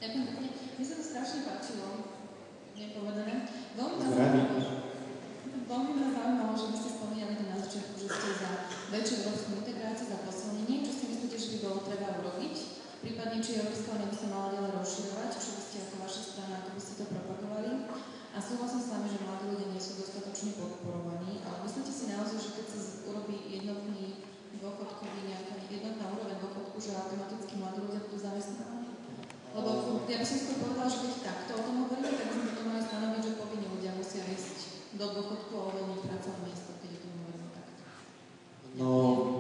Ďakujem pekne. Mne sa to strašne páčilo, nepovedané. Veľmi ma zaujímalo, že by ste spomínali na začiatku, že ste za väčšiu európsku integráciu, za posilnenie. Čo si myslíte, že by bolo treba urobiť? Prípadne, či Európska únia by sa mala ďalej rozširovať, čo by ste ako vaša strana, ako by ste to propagovali? A súhlasím s vami, že mladí ľudia nie sú dostatočne podporovaní, ale myslíte si naozaj, že keď sa urobí jednotný dôchodkový, nejaká jednotná úroveň dôchodku, že automaticky mladí ľudia budú zamestnávaní? Lebo ja by som skôr povedala, že keď takto o tom hovoríme, tak by sme to mali stanoviť, že povinne ľudia musia ísť do dôchodku a uvoľniť pracovné miesto, keď o tom hovoríme takto. No,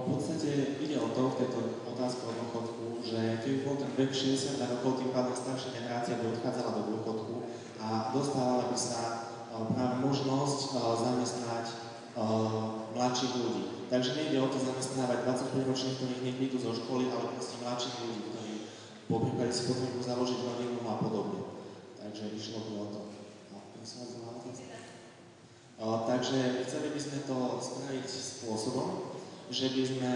v podstate ide o to, v tejto otázke o dôchodku, že keď bol ten vek 60 rokov, tým pádom staršia generácia by odchádzala do dôchodku a dostávala by sa práve možnosť zamestnať mladších ľudí. Takže nejde o to zamestnávať 25-ročných, ktorí hneď vyjdú zo školy, ale proste mladších ľudí, ktorí po prípade si potrebujú založiť rodinu a podobne. Takže išlo by o to. Takže chceli by sme to spraviť spôsobom, že by sme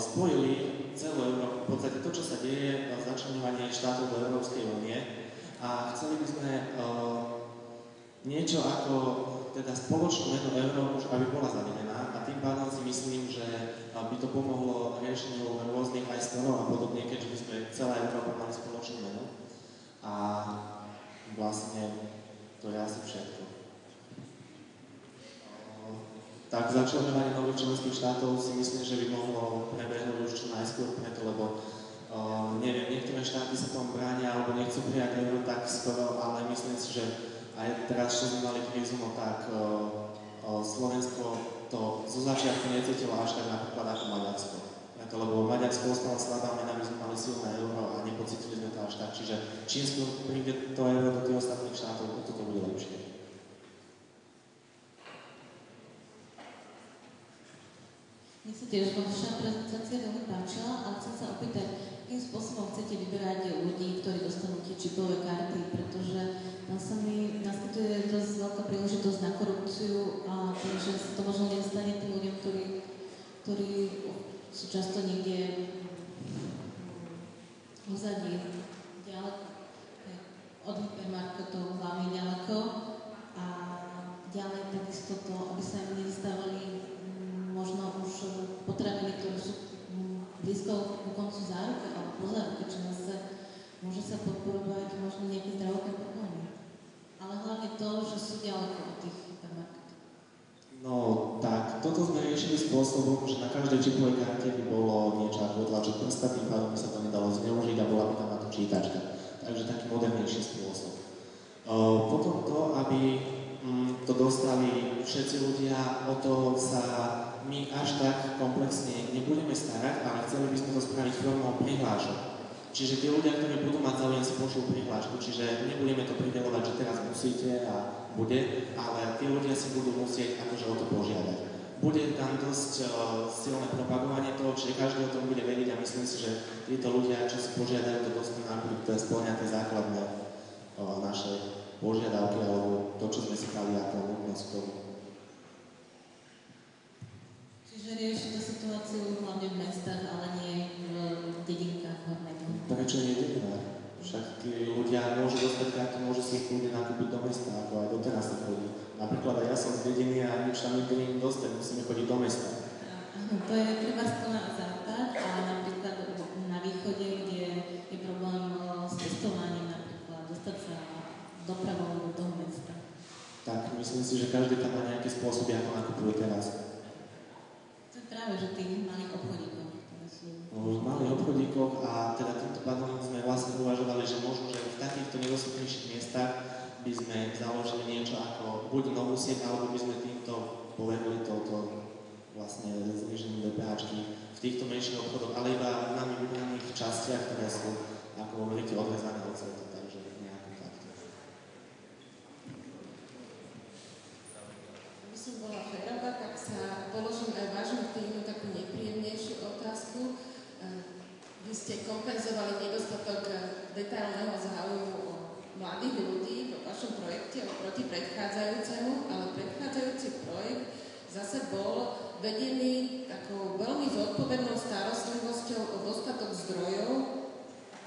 spojili celú Európu, v podstate to, čo sa deje, začleňovanie štátov do Európskej únie, a chceli by sme niečo ako teda spoločnú menu Európu, aby bola zavedená, a tým pádom si myslím, že by to pomohlo riešeniu rôznych aj sporov a podobne, keďže by sme celá Európa mali spoločnú menu. A vlastne to je asi všetko. Tak začleňovanie nových členských štátov si myslím, že by mohlo prebehnúť už čo najskôr preto, lebo neviem, niektoré štáty sa tomu bránia alebo nechcú prijať euro tak skoro, ale myslím si, že aj teraz, čo sme mali krízu, no tak Slovensko to zo začiatku necítilo až tak napríklad ako Maďarsko. Preto, lebo Maďarsko ostalo slabá mena, my sme mali silné euro a nepocítili sme to až tak. Čiže čím skôr príde to euro do tých ostatných štátov, to bude lepšie. Mne sa tiež vaša prezentácia veľmi páčila, ale chcem sa opýtať, akým spôsobom chcete vyberať ľudí, ktorí dostanú tie čipové karty, pretože tam sa mi naskytuje dosť veľká príležitosť na korupciu a tým, že sa to možno nedostane tým ľuďom, ktorí sú často niekde uzadí, ďaleko, od hypermarketov veľmi ďaleko, a ďalej takisto to, aby sa im nedostávali možno už potraviny, ktoré sú blízko ku koncu záruky alebo po záruke, čo môže sa podporovať možno nejaké zdravotné problémy. Ale hlavne to, že sú ďaleko od tých hypermarketov. No tak, toto sme riešili spôsobom, že na každej čipovej karte by bolo niečo ako odlačok prsta, tým pádom by sa to nedalo zneužiť a bola by tam na to čítačka. Takže taký modernejší spôsob. Potom to, aby to dostali všetci ľudia, o to sa my až tak komplexne nebudeme starať, ale chceli by sme to spraviť formou prihlášok. Čiže tí ľudia, ktorí budú mať záujem, si pošlú prihlášku, čiže nebudeme to prideľovať, že teraz musíte a bude, ale tí ľudia si budú musieť akože o to požiadať. Bude tam dosť silné propagovanie toho, čiže každý o tom bude vedieť, a myslím si, že títo ľudia, čo si požiadajú, to dostanú, to je spĺňa tie základné naše požiadavky alebo to, čo sme si dali ako nutnosť k tomu. Čiže riešite situáciu hlavne v mestách, ale nie v dedinkách horného. Prečo nie dedinách? Však tí ľudia môžu dostať kartu, môžu si kľudne nakúpiť do mesta, ako aj doteraz sa chodí. Napríklad aj ja som z dediny a nič tam nikdy nie dostať, musíme chodiť do mesta. To je treba na západ, ale napríklad na východe, kde je problém s testovaním, napríklad dostať sa dopravou do toho mesta. Tak, myslím si, že každý tam má nejaký spôsob, ako nakupuje teraz. To je práve, že tých malých obchodíkov, ktoré sú... V malých obchodíkoch, a teda týmto pádom sme vlastne uvažovali, že možno, že v takýchto nedostupnejších miestach by sme založili niečo ako buď novú sieť, alebo by sme týmto poverili touto vlastne znižením DPH-čky v týchto menších obchodoch, ale iba v nami vybraných častiach, ktoré sú, ako hovoríte, odrezané od sveta, takže nejako takto. Aby som bola férová, tak sa položím aj vášmu týmu takú nepríjemnejšiu otázku. Vy ste kompenzovali nedostatok detailného záujmu o mladých ľudí vo vašom projekte oproti predchádzajúcemu, ale predchádzajúci projekt zase bol vedený takou veľmi zodpovednou starostlivosťou o dostatok zdrojov,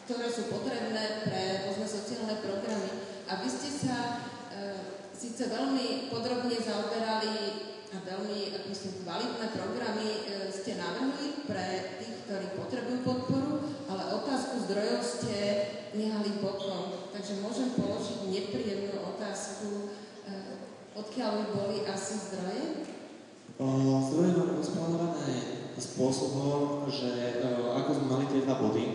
ktoré sú potrebné pre, povedzme síce veľmi podrobne zaoberali a veľmi, ak myslím, kvalitné programy ste navrhli pre tých, ktorí potrebujú podporu, ale otázku zdrojov ste nehali bokom. Takže môžem položiť nepríjemnú otázku, odkiaľ by boli asi zdroje? Zdroje máme rozplánované spôsobom, že ako sme mali tie 2 body,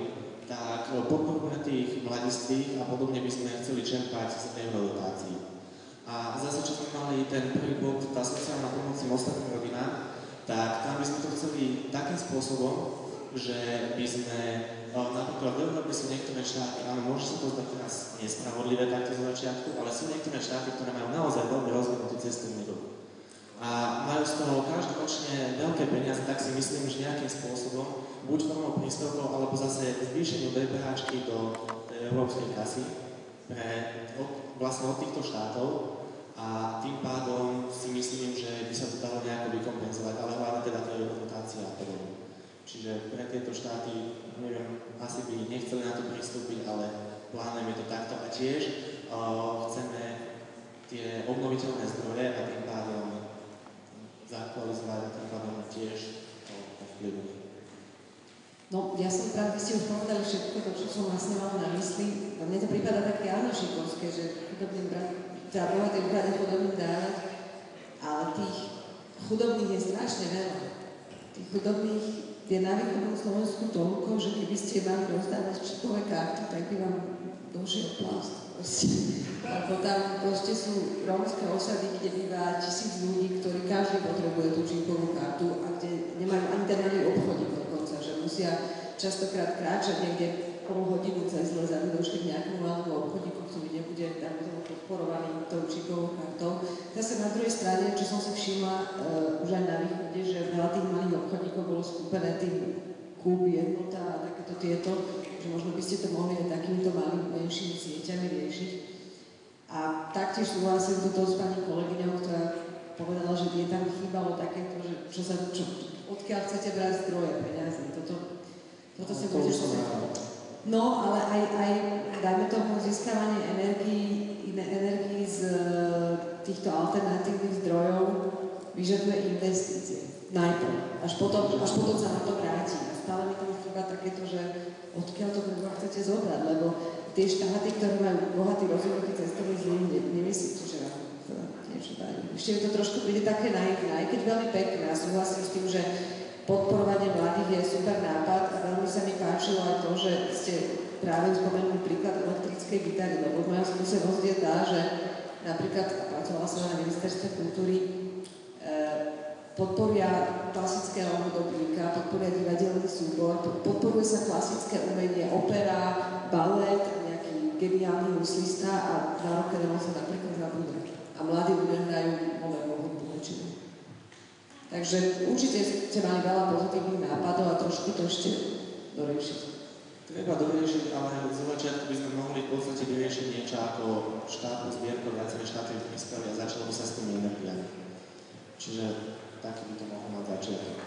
tak podporujeme tých mladistvých a podobne by sme chceli čerpať z eurodotácií. A zase, čo sme mali ten prvý bod, tá sociálna pomoc ostatným rodinám, tak tam by sme to chceli takým spôsobom, že by sme napríklad v Európe sú niektoré štáty, áno, môže sa to zdať teraz nespravodlivé takto zo začiatku, ale sú niektoré štáty, ktoré majú naozaj veľmi rozvinutú cestovný ruch. A majú z toho každoročne veľké peniaze, tak si myslím, že nejakým spôsobom, buď formou príspevkov, alebo zase zvýšeniu DPH do európskej kasy vlastne od týchto štátov a tým pádom si myslím, že by sa to dalo nejako vykompenzovať, ale hlavne teda tie eurodotácie a podobne. Čiže pre tieto štáty, neviem, asi by nechceli na to pristúpiť, ale plánujeme to takto a tiež chceme tie obnoviteľné zdroje a tým pádom zaktualizovať a tým pádom tiež to ovplyvniť. No, ja som práve, ste už povedali všetko to, čo som vlastne mala na mysli. Mne to prípada také Jana Šikovské, že chudobným brať, teda bohatým brať a chudobným dávať, ale tých chudobných je strašne veľa. Tých chudobných je na východnom Slovensku toľko, že keby ste mali rozdávať čipové karty, tak by vám došiel plast. Lebo tam proste sú rómske osady, kde býva 1000 ľudí, ktorí každý potrebuje tú čipovú kartu a kde nemajú ani ten malý obchodík dokonca, že musia častokrát kráčať niekde pol hodinu cez les, aby došli k nejakému malému obchodíku, ktorý nebude tam podporovaný tou čipovou kartou. Zase na druhej strane, čo som si všimla už aj na východe, že veľa tých malých obchodíkov bolo skúpené tým Kúp, Jednota a takéto tieto, že možno by ste to mohli aj takýmito malými, menšími sieťami riešiť. A taktiež súhlasím toto s pani kolegyňou, ktorá povedala, že je tam chýbalo takéto, že odkiaľ chcete brať zdroje peniazy. Toto si budete povedať. No, ale aj dajme tomu získavanie energií z týchto alternatívnych zdrojov vyžaduje investície. Najprv. Až potom sa na to vráti. A stále mi tam chýba takéto, že odkiaľ to chcete zobrať, lebo tie štáty, ktoré majú bohatý rozvinutý cestovný zlým, nemyslíte, že vám niečo dajú. Ešte mi to trošku príde také naivné, aj keď veľmi pekné. A súhlasím s tým, že podporovanie mladých je super nápad a veľmi sa mi páčilo aj to, že ste práve spomenuli príklad elektrickej gitary, lebo moja skúsenosť je tá, že napríklad pracovala som na ministerstve kultúry, podporia klasického hudobníka, podporia divadelný súbor, podporuje sa klasické umenie, opera, balet, nejaký geniálny huslista a na roke sa napríklad zabúda. A mladí ľudia hrajú modernú hudbu väčšinou. Takže určite ste mali veľa pozitívnych nápadov a trošku to ešte doriešiť. Treba doriešiť, ale z začiatku by sme mohli v podstate vyriešiť niečo ako štátnu zbierku, viaceré štáty príspevy a začalo by sa s tými energiami. Čiže taký by to mohol mať začiatok.